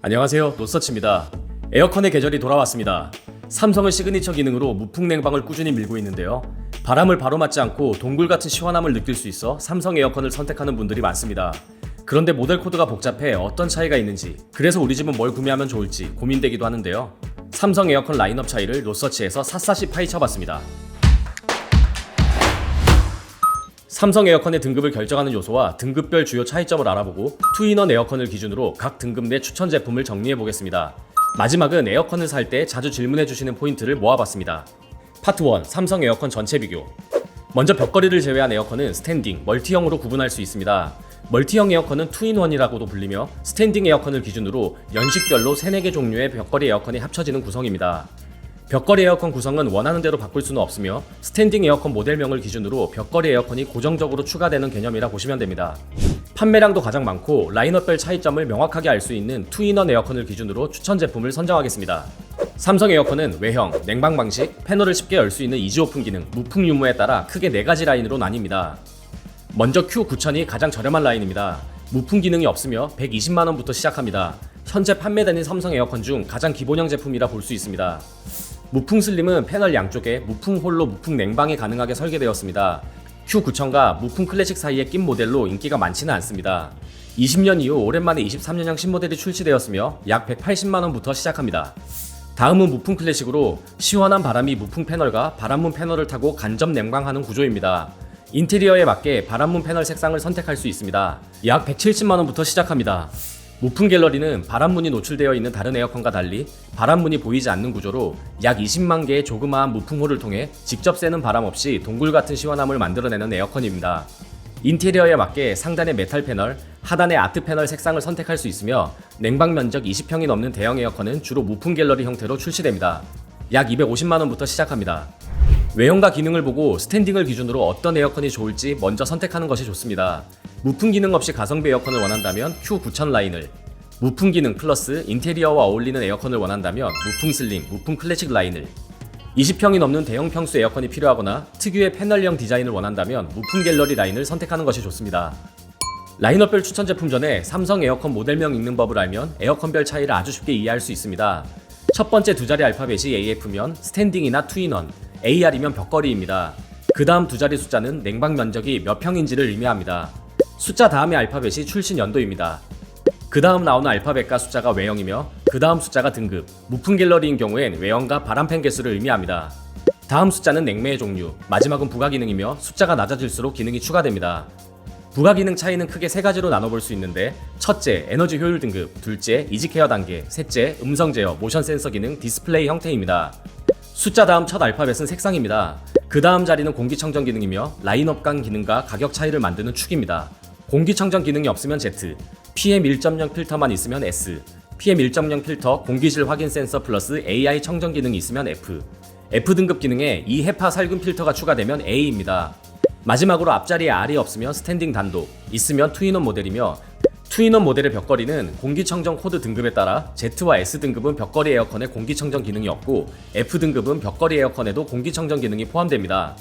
안녕하세요, 노서치입니다. 에어컨의 계절이 돌아왔습니다. 삼성의 시그니처 기능으로 무풍 냉방을 꾸준히 밀고 있는데요. 바람을 바로 맞지 않고 동굴 같은 시원함을 느낄 수 있어 삼성 에어컨을 선택하는 분들이 많습니다. 그런데 모델 코드가 복잡해 어떤 차이가 있는지, 그래서 우리 집은 뭘 구매하면 좋을지 고민되기도 하는데요. 삼성 에어컨 라인업 차이를 노서치에서 샅샅이 파헤쳐봤습니다. 삼성 에어컨의 등급을 결정하는 요소와 등급별 주요 차이점을 알아보고 투인원 에어컨을 기준으로 각 등급 내 추천 제품을 정리해보겠습니다. 마지막은 에어컨을 살 때 자주 질문해주시는 포인트를 모아봤습니다. 파트 1. 삼성 에어컨 전체 비교. 먼저 벽걸이를 제외한 에어컨은 스탠딩, 멀티형으로 구분할 수 있습니다. 멀티형 에어컨은 투인원이라고도 불리며 스탠딩 에어컨을 기준으로 연식별로 3, 4개 종류의 벽걸이 에어컨이 합쳐지는 구성입니다. 벽걸이 에어컨 구성은 원하는 대로 바꿀 수는 없으며 스탠딩 에어컨 모델명을 기준으로 벽걸이 에어컨이 고정적으로 추가되는 개념이라 보시면 됩니다. 판매량도 가장 많고 라인업별 차이점을 명확하게 알 수 있는 투인원 에어컨을 기준으로 추천 제품을 선정하겠습니다. 삼성 에어컨은 외형, 냉방 방식, 패널을 쉽게 열 수 있는 이지 오픈 기능, 무풍 유무에 따라 크게 4가지 라인으로 나뉩니다. 먼저 Q9000이 가장 저렴한 라인입니다. 무풍 기능이 없으며 120만원부터 시작합니다. 현재 판매되는 삼성 에어컨 중 가장 기본형 제품이라 볼 수 있습니다. 무풍 슬림은 패널 양쪽에 무풍 홀로 무풍 냉방이 가능하게 설계되었습니다. Q9000과 무풍 클래식 사이에 낀 모델로 인기가 많지는 않습니다. 20년 이후 오랜만에 23년형 신모델이 출시되었으며 약 180만원부터 시작합니다. 다음은 무풍 클래식으로 시원한 바람이 무풍 패널과 바람문 패널을 타고 간접 냉방하는 구조입니다. 인테리어에 맞게 바람문 패널 색상을 선택할 수 있습니다. 약 170만원부터 시작합니다. 무풍 갤러리는 바람문이 노출되어 있는 다른 에어컨과 달리 바람문이 보이지 않는 구조로 약 20만 개의 조그마한 무풍홀을 통해 직접 쐬는 바람 없이 동굴 같은 시원함을 만들어내는 에어컨입니다. 인테리어에 맞게 상단의 메탈 패널, 하단의 아트 패널 색상을 선택할 수 있으며 냉방 면적 20평이 넘는 대형 에어컨은 주로 무풍 갤러리 형태로 출시됩니다. 약 250만원부터 시작합니다. 외형과 기능을 보고 스탠딩을 기준으로 어떤 에어컨이 좋을지 먼저 선택하는 것이 좋습니다. 무풍 기능 없이 가성비 에어컨을 원한다면 Q9000 라인을, 무풍 기능 플러스 인테리어와 어울리는 에어컨을 원한다면 무풍 슬림, 무풍 클래식 라인을, 20평이 넘는 대형 평수 에어컨이 필요하거나 특유의 패널형 디자인을 원한다면 무풍 갤러리 라인을 선택하는 것이 좋습니다. 라인업별 추천 제품 전에 삼성 에어컨 모델명 읽는 법을 알면 에어컨별 차이를 아주 쉽게 이해할 수 있습니다. 첫 번째 두 자리 알파벳이 AF면 스탠딩이나 투인원, AR이면 벽걸이입니다. 그 다음 두 자리 숫자는 냉방 면적이 몇 평인지를 의미합니다. 숫자 다음의 알파벳이 출시 연도입니다. 그 다음 나오는 알파벳과 숫자가 외형이며 그 다음 숫자가 등급, 무풍 갤러리인 경우엔 외형과 바람팬 개수를 의미합니다. 다음 숫자는 냉매의 종류, 마지막은 부가 기능이며 숫자가 낮아질수록 기능이 추가됩니다. 부가 기능 차이는 크게 3가지로 나눠볼 수 있는데, 첫째, 에너지 효율 등급, 둘째, 이지케어 단계, 셋째, 음성 제어, 모션 센서 기능, 디스플레이 형태입니다. 숫자 다음 첫 알파벳은 색상입니다. 그 다음 자리는 공기청정 기능이며 라인업 간 기능과 가격 차이를 만드는 축입니다. 공기청정 기능이 없으면 Z, PM 1.0 필터만 있으면 S, PM 1.0 필터 공기질 확인 센서 플러스 AI 청정 기능이 있으면 F, F등급 기능에 2헤파 살균 필터가 추가되면 A입니다. 마지막으로 앞자리에 R이 없으면 스탠딩 단독, 있으면 투인원 모델이며 투인원 모델의 벽걸이는 공기청정 코드 등급에 따라 Z와 S등급은 벽걸이 에어컨에 공기청정 기능이 없고 F등급은 벽걸이 에어컨에도 공기청정 기능이 포함됩니다.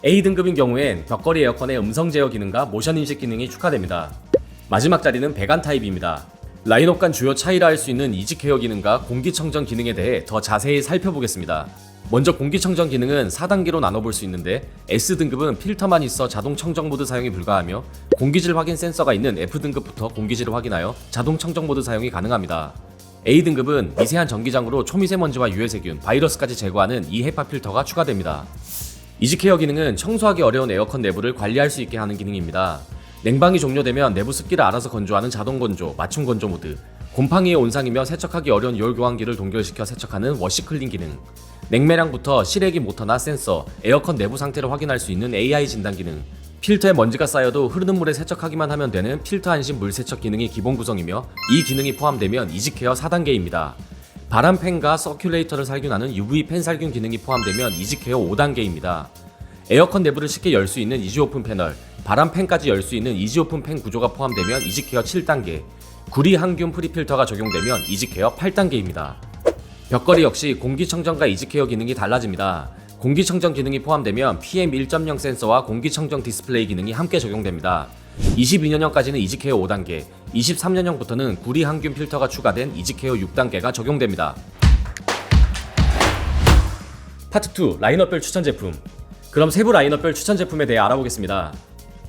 A등급인 경우엔 벽걸이 에어컨의 음성 제어 기능과 모션 인식 기능이 추가됩니다. 마지막 자리는 배관 타입입니다. 라인업 간 주요 차이라 할 수 있는 이지케어 기능과 공기청정 기능에 대해 더 자세히 살펴보겠습니다. 먼저 공기청정 기능은 4단계로 나눠볼 수 있는데, S등급은 필터만 있어 자동 청정 모드 사용이 불가하며 공기질 확인 센서가 있는 F등급부터 공기질을 확인하여 자동 청정 모드 사용이 가능합니다. A등급은 미세한 전기장으로 초미세먼지와 유해세균, 바이러스까지 제거하는 2헤파 필터가 추가됩니다. 이지케어 기능은 청소하기 어려운 에어컨 내부를 관리할 수 있게 하는 기능입니다. 냉방이 종료되면 내부 습기를 알아서 건조하는 자동 건조, 맞춤 건조 모드, 곰팡이의 온상이며 세척하기 어려운 열 교환기를 동결시켜 세척하는 워시 클린 기능, 냉매량부터 실외기 모터나 센서, 에어컨 내부 상태를 확인할 수 있는 AI 진단 기능, 필터에 먼지가 쌓여도 흐르는 물에 세척하기만 하면 되는 필터 안심 물 세척 기능이 기본 구성이며 이 기능이 포함되면 이지케어 4단계입니다. 바람팬과 서큘레이터를 살균하는 UV 팬 살균 기능이 포함되면 이지케어 5단계입니다. 에어컨 내부를 쉽게 열 수 있는 이지 오픈 패널, 바람팬까지 열 수 있는 이지 오픈 팬 구조가 포함되면 이지케어 7단계, 구리 항균 프리필터가 적용되면 이지케어 8단계입니다. 벽걸이 역시 공기청정과 이지케어 기능이 달라집니다. 공기청정 기능이 포함되면 PM 1.0 센서와 공기청정 디스플레이 기능이 함께 적용됩니다. 22년형까지는 이지케어 5단계, 23년형부터는 구리 항균 필터가 추가된 이지케어 6단계가 적용됩니다. 파트 2 라인업별 추천 제품. 그럼 세부 라인업별 추천 제품에 대해 알아보겠습니다.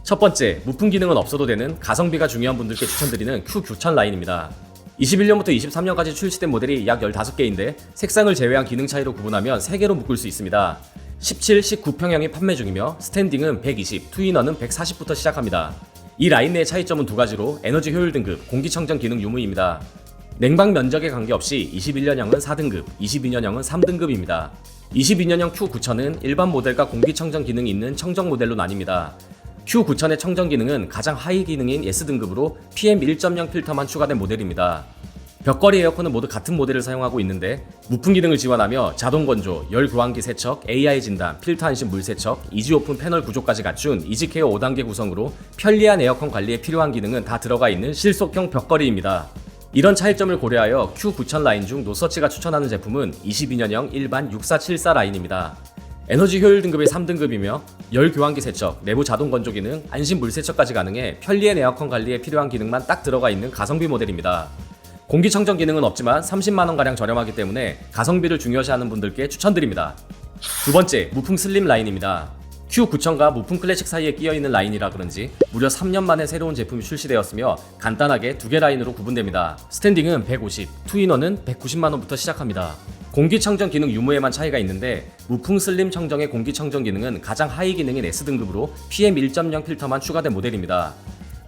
첫 번째, 무풍 기능은 없어도 되는 가성비가 중요한 분들께 추천드리는 Q9000 라인입니다. 21년부터 23년까지 출시된 모델이 약 15개인데 색상을 제외한 기능 차이로 구분하면 3개로 묶을 수 있습니다. 17, 19평형이 판매 중이며 스탠딩은 120, 투이너는 140부터 시작합니다. 이 라인 내의 차이점은 두 가지로 에너지 효율 등급, 공기청정 기능 유무입니다. 냉방 면적에 관계없이 21년형은 4등급, 22년형은 3등급입니다. 22년형 Q9000은 일반 모델과 공기청정 기능이 있는 청정 모델로 나뉩니다. Q9000의 청정 기능은 가장 하위 기능인 S등급으로 PM1.0 필터만 추가된 모델입니다. 벽걸이 에어컨은 모두 같은 모델을 사용하고 있는데 무풍 기능을 지원하며 자동 건조, 열 교환기 세척, AI 진단, 필터 안심 물 세척, 이지 오픈 패널 구조까지 갖춘 이지케어 5단계 구성으로 편리한 에어컨 관리에 필요한 기능은 다 들어가 있는 실속형 벽걸이입니다. 이런 차이점을 고려하여 Q9000 라인 중 노서치가 추천하는 제품은 22년형 일반 6474 라인입니다. 에너지 효율 등급이 3등급이며 열 교환기 세척, 내부 자동 건조 기능, 안심 물 세척까지 가능해 편리한 에어컨 관리에 필요한 기능만 딱 들어가 있는 가성비 모델입니다. 공기청정 기능은 없지만 30만원가량 저렴하기 때문에 가성비를 중요시하는 분들께 추천드립니다. 두 번째, 무풍 슬림 라인입니다. Q9000과 무풍 클래식 사이에 끼어있는 라인이라 그런지 무려 3년 만에 새로운 제품이 출시되었으며 간단하게 두 개 라인으로 구분됩니다. 스탠딩은 150, 투이너는 190만원부터 시작합니다. 공기청정 기능 유무에만 차이가 있는데 무풍 슬림 청정의 공기청정 기능은 가장 하위 기능인 S등급으로 PM1.0 필터만 추가된 모델입니다.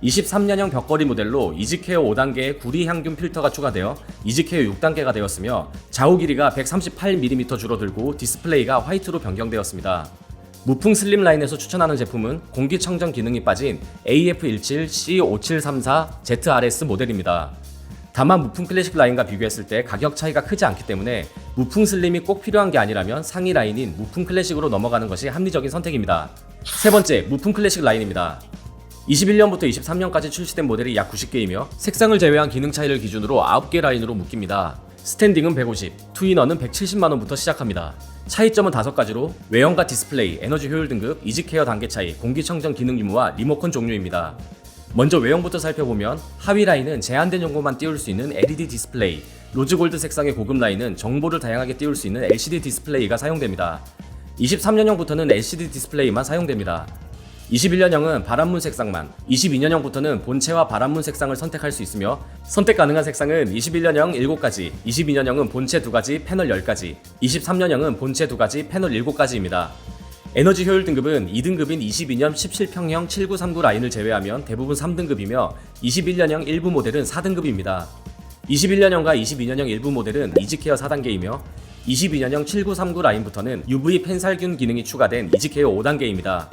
23년형 벽걸이 모델로 이지케어 5단계의 구리 향균 필터가 추가되어 이지케어 6단계가 되었으며 좌우 길이가 138mm 줄어들고 디스플레이가 화이트로 변경되었습니다. 무풍 슬림 라인에서 추천하는 제품은 공기청정 기능이 빠진 AF17C5734ZRS 모델입니다. 다만 무풍 클래식 라인과 비교했을 때 가격 차이가 크지 않기 때문에 무풍 슬림이 꼭 필요한 게 아니라면 상위 라인인 무풍 클래식으로 넘어가는 것이 합리적인 선택입니다. 세 번째, 무풍 클래식 라인입니다. 21년부터 23년까지 출시된 모델이 약 90개이며 색상을 제외한 기능 차이를 기준으로 9개 라인으로 묶입니다. 스탠딩은 150, 투이너는 170만원부터 시작합니다. 차이점은 5가지로 외형과 디스플레이, 에너지 효율 등급, 이지케어 단계 차이, 공기청정 기능 유무와 리모컨 종류입니다. 먼저 외형부터 살펴보면 하위 라인은 제한된 정보만 띄울 수 있는 LED 디스플레이, 로즈골드 색상의 고급 라인은 정보를 다양하게 띄울 수 있는 LCD 디스플레이가 사용됩니다. 23년형부터는 LCD 디스플레이만 사용됩니다. 21년형은 바람문 색상만, 22년형부터는 본체와 바람문 색상을 선택할 수 있으며 선택 가능한 색상은 21년형 7가지, 22년형은 본체 2가지, 패널 10가지, 23년형은 본체 2가지, 패널 7가지입니다. 에너지 효율 등급은 2등급인 22년 17평형 7939 라인을 제외하면 대부분 3등급이며 21년형 일부 모델은 4등급입니다. 21년형과 22년형 일부 모델은 이지케어 4단계이며 22년형 7939 라인부터는 UV 펜살균 기능이 추가된 이지케어 5단계입니다.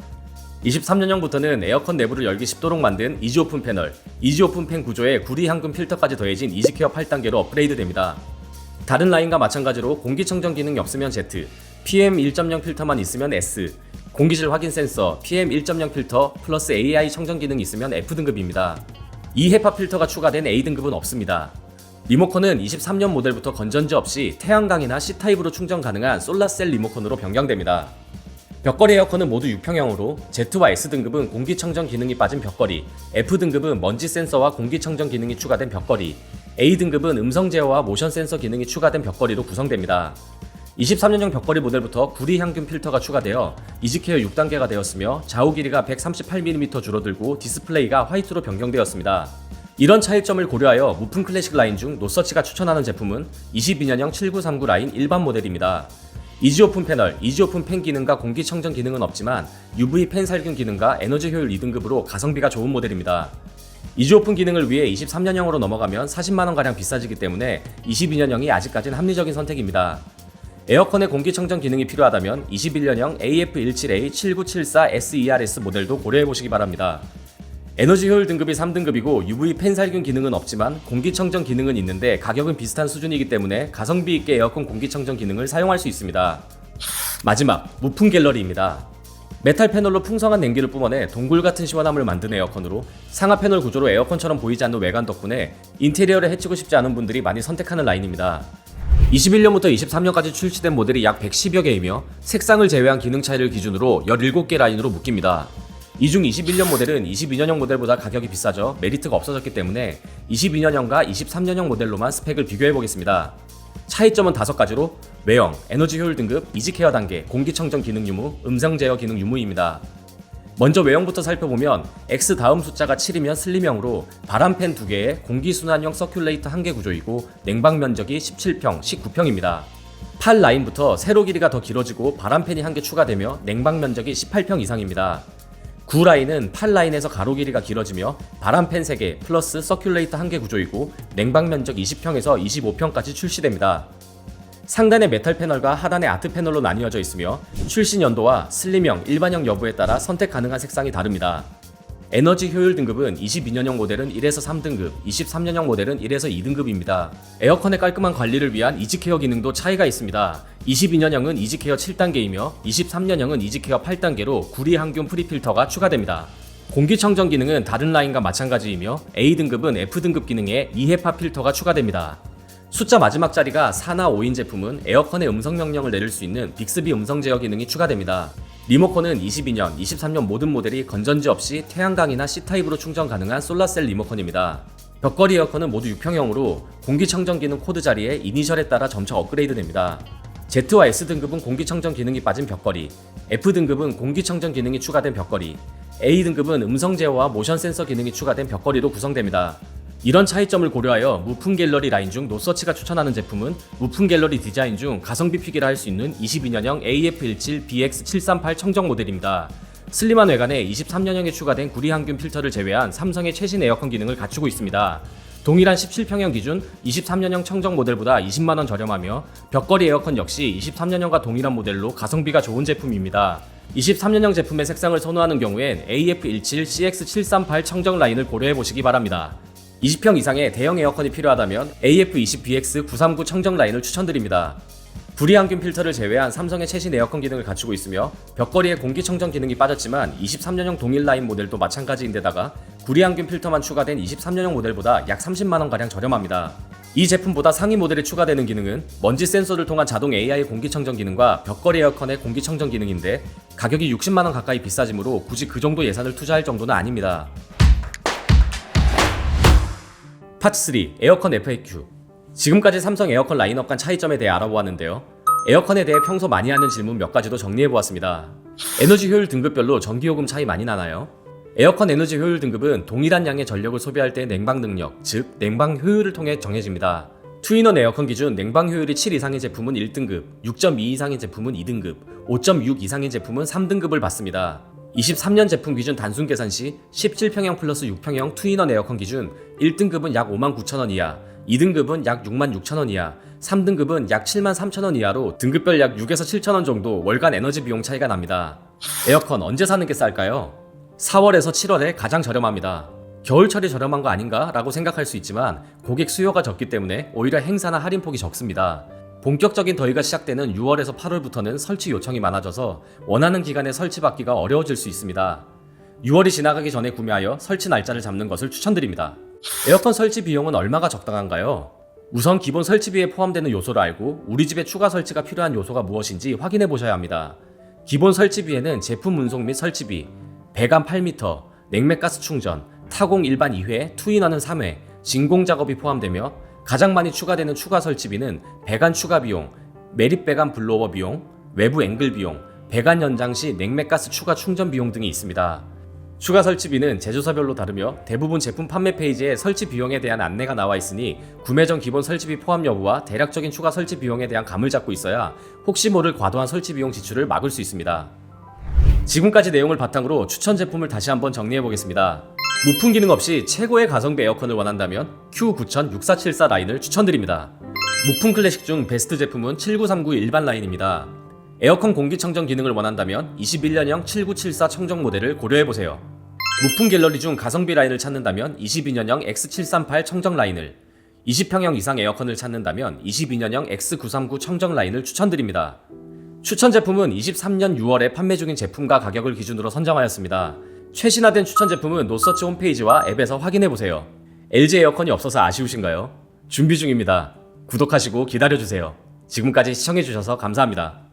23년형부터는 에어컨 내부를 열기 쉽도록 만든 이지오픈 패널, 이지오픈 팬 구조에 구리 향균 필터까지 더해진 이지케어 8단계로 업그레이드 됩니다. 다른 라인과 마찬가지로 공기청정 기능이 없으면 Z, PM1.0 필터만 있으면 S, 공기질 확인 센서, PM1.0 필터 플러스 AI 청정 기능이 있으면 F등급입니다. 이헤파 필터가 추가된 A등급은 없습니다. 리모컨은 23년 모델부터 건전지 없이 태양광이나 C타입으로 충전 가능한 솔라셀 리모컨으로 변경됩니다. 벽걸이 에어컨은 모두 6평형으로 Z와 S등급은 공기청정 기능이 빠진 벽걸이, F등급은 먼지 센서와 공기청정 기능이 추가된 벽걸이, A등급은 음성 제어와 모션 센서 기능이 추가된 벽걸이로 구성됩니다. 23년형 벽걸이 모델부터 구리 향균 필터가 추가되어 이지케어 6단계가 되었으며 좌우 길이가 138mm 줄어들고 디스플레이가 화이트로 변경되었습니다. 이런 차이점을 고려하여 무풍 클래식 라인 중 노서치가 추천하는 제품은 22년형 7939 라인 일반 모델입니다. 이지오픈 패널, 이지오픈 팬 기능과 공기청정 기능은 없지만 UV 팬 살균 기능과 에너지 효율 2등급으로 가성비가 좋은 모델입니다. 이지오픈 기능을 위해 23년형으로 넘어가면 40만원가량 비싸지기 때문에 22년형이 아직까진 합리적인 선택입니다. 에어컨의 공기청정 기능이 필요하다면 21년형 AF17A7974SERS 모델도 고려해보시기 바랍니다. 에너지 효율 등급이 3등급이고 UV 팬 살균 기능은 없지만 공기청정 기능은 있는데 가격은 비슷한 수준이기 때문에 가성비 있게 에어컨 공기청정 기능을 사용할 수 있습니다. 마지막, 무풍 갤러리입니다. 메탈 패널로 풍성한 냉기를 뿜어내 동굴 같은 시원함을 만드는 에어컨으로 상하 패널 구조로 에어컨처럼 보이지 않는 외관 덕분에 인테리어를 해치고 싶지 않은 분들이 많이 선택하는 라인입니다. 21년부터 23년까지 출시된 모델이 약 110여 개이며 색상을 제외한 기능 차이를 기준으로 17개 라인으로 묶입니다. 이 중 21년 모델은 22년형 모델보다 가격이 비싸져 메리트가 없어졌기 때문에 22년형과 23년형 모델로만 스펙을 비교해 보겠습니다. 차이점은 5가지로 외형, 에너지 효율 등급, 이지케어 단계, 공기청정 기능 유무, 음성 제어 기능 유무입니다. 먼저 외형부터 살펴보면 X 다음 숫자가 7이면 슬림형으로 바람팬 2개에 공기순환형 서큘레이터 1개 구조이고 냉방 면적이 17평, 19평입니다. 팔 라인부터 세로 길이가 더 길어지고 바람팬이 1개 추가되며 냉방 면적이 18평 이상입니다. 9 라인은 팔 라인에서 가로 길이가 길어지며 바람팬 3개 플러스 서큘레이터 1개 구조이고 냉방 면적 20평에서 25평까지 출시됩니다. 상단의 메탈 패널과 하단의 아트 패널로 나뉘어져 있으며 출시 연도와 슬림형, 일반형 여부에 따라 선택 가능한 색상이 다릅니다. 에너지 효율 등급은 22년형 모델은 1에서 3등급, 23년형 모델은 1에서 2등급입니다. 에어컨의 깔끔한 관리를 위한 이지케어 기능도 차이가 있습니다. 22년형은 이지케어 7단계이며 23년형은 이지케어 8단계로 구리 항균 프리필터가 추가됩니다. 공기청정 기능은 다른 라인과 마찬가지이며 A등급은 F등급 기능에 2헤파 필터가 추가됩니다. 숫자 마지막 자리가 4나 5인 제품은 에어컨의 음성 명령을 내릴 수 있는 빅스비 음성 제어 기능이 추가됩니다. 리모컨은 22년, 23년 모든 모델이 건전지 없이 태양광이나 C타입으로 충전 가능한 솔라셀 리모컨입니다. 벽걸이 에어컨은 모두 6평형으로 공기청정 기능 코드 자리에 이니셜에 따라 점차 업그레이드 됩니다. Z와 S등급은 공기청정 기능이 빠진 벽걸이, F등급은 공기청정 기능이 추가된 벽걸이, A등급은 음성 제어와 모션 센서 기능이 추가된 벽걸이로 구성됩니다. 이런 차이점을 고려하여 무풍 갤러리 라인 중 노서치가 추천하는 제품은 무풍 갤러리 디자인 중 가성비 픽이라 할 수 있는 22년형 AF17BX738 청정 모델입니다. 슬림한 외관에 23년형에 추가된 구리 항균 필터를 제외한 삼성의 최신 에어컨 기능을 갖추고 있습니다. 동일한 17평형 기준 23년형 청정 모델보다 20만원 저렴하며 벽걸이 에어컨 역시 23년형과 동일한 모델로 가성비가 좋은 제품입니다. 23년형 제품의 색상을 선호하는 경우엔 AF17CX738 청정 라인을 고려해보시기 바랍니다. 20평 이상의 대형 에어컨이 필요하다면 AF20BX939 청정 라인을 추천드립니다. 구리 항균 필터를 제외한 삼성의 최신 에어컨 기능을 갖추고 있으며 벽걸이에 공기청정 기능이 빠졌지만 23년형 동일 라인 모델도 마찬가지인데다가 구리 항균 필터만 추가된 23년형 모델보다 약 30만원가량 저렴합니다. 이 제품보다 상위 모델에 추가되는 기능은 먼지 센서를 통한 자동 AI 공기청정 기능과 벽걸이 에어컨의 공기청정 기능인데 가격이 60만원 가까이 비싸지므로 굳이 그 정도 예산을 투자할 정도는 아닙니다. 파트 3. 에어컨 FAQ. 지금까지 삼성 에어컨 라인업 간 차이점에 대해 알아보았는데요. 에어컨에 대해 평소 많이 하는 질문 몇 가지도 정리해보았습니다. 에너지 효율 등급별로 전기요금 차이 많이 나나요? 에어컨 에너지 효율 등급은 동일한 양의 전력을 소비할 때 냉방 능력, 즉 냉방 효율을 통해 정해집니다. 투인원 에어컨 기준 냉방 효율이 7 이상의 제품은 1등급, 6.2 이상의 제품은 2등급, 5.6 이상의 제품은 3등급을 받습니다. 23년 제품 기준 단순 계산 시 17평형 플러스 6평형 투인원 에어컨 기준 1등급은 약 59,000원 이하, 2등급은 약 66,000원 이하, 3등급은 약 73,000원 이하로 등급별 약 6에서 7,000원 정도 월간 에너지 비용 차이가 납니다. 에어컨 언제 사는 게 쌀까요? 4월에서 7월에 가장 저렴합니다. 겨울철이 저렴한 거 아닌가? 라고 생각할 수 있지만 고객 수요가 적기 때문에 오히려 행사나 할인폭이 적습니다. 본격적인 더위가 시작되는 6월에서 8월부터는 설치 요청이 많아져서 원하는 기간에 설치받기가 어려워질 수 있습니다. 6월이 지나가기 전에 구매하여 설치 날짜를 잡는 것을 추천드립니다. 에어컨 설치 비용은 얼마가 적당한가요? 우선 기본 설치비에 포함되는 요소를 알고 우리 집에 추가 설치가 필요한 요소가 무엇인지 확인해 보셔야 합니다. 기본 설치비에는 제품 운송 및 설치비, 배관 8m, 냉매가스 충전, 타공 일반 2회, 투인원은 3회, 진공 작업이 포함되며 가장 많이 추가되는 추가 설치비는 배관 추가 비용, 매립 배관 블로워 비용, 외부 앵글 비용, 배관 연장 시 냉매가스 추가 충전 비용 등이 있습니다. 추가 설치비는 제조사별로 다르며 대부분 제품 판매 페이지에 설치 비용에 대한 안내가 나와 있으니 구매 전 기본 설치비 포함 여부와 대략적인 추가 설치 비용에 대한 감을 잡고 있어야 혹시 모를 과도한 설치 비용 지출을 막을 수 있습니다. 지금까지 내용을 바탕으로 추천 제품을 다시 한번 정리해 보겠습니다. 무풍 기능 없이 최고의 가성비 에어컨을 원한다면 Q9000-6474 라인을 추천드립니다. 무풍 클래식 중 베스트 제품은 7939 일반 라인입니다. 에어컨 공기청정 기능을 원한다면 21년형 7974 청정 모델을 고려해보세요. 무풍 갤러리 중 가성비 라인을 찾는다면 22년형 X738 청정 라인을, 20평형 이상 에어컨을 찾는다면 22년형 X939 청정 라인을 추천드립니다. 추천 제품은 23년 6월에 판매 중인 제품과 가격을 기준으로 선정하였습니다. 최신화된 추천 제품은 노서치 홈페이지와 앱에서 확인해보세요. LG 에어컨이 없어서 아쉬우신가요? 준비 중입니다. 구독하시고 기다려주세요. 지금까지 시청해주셔서 감사합니다.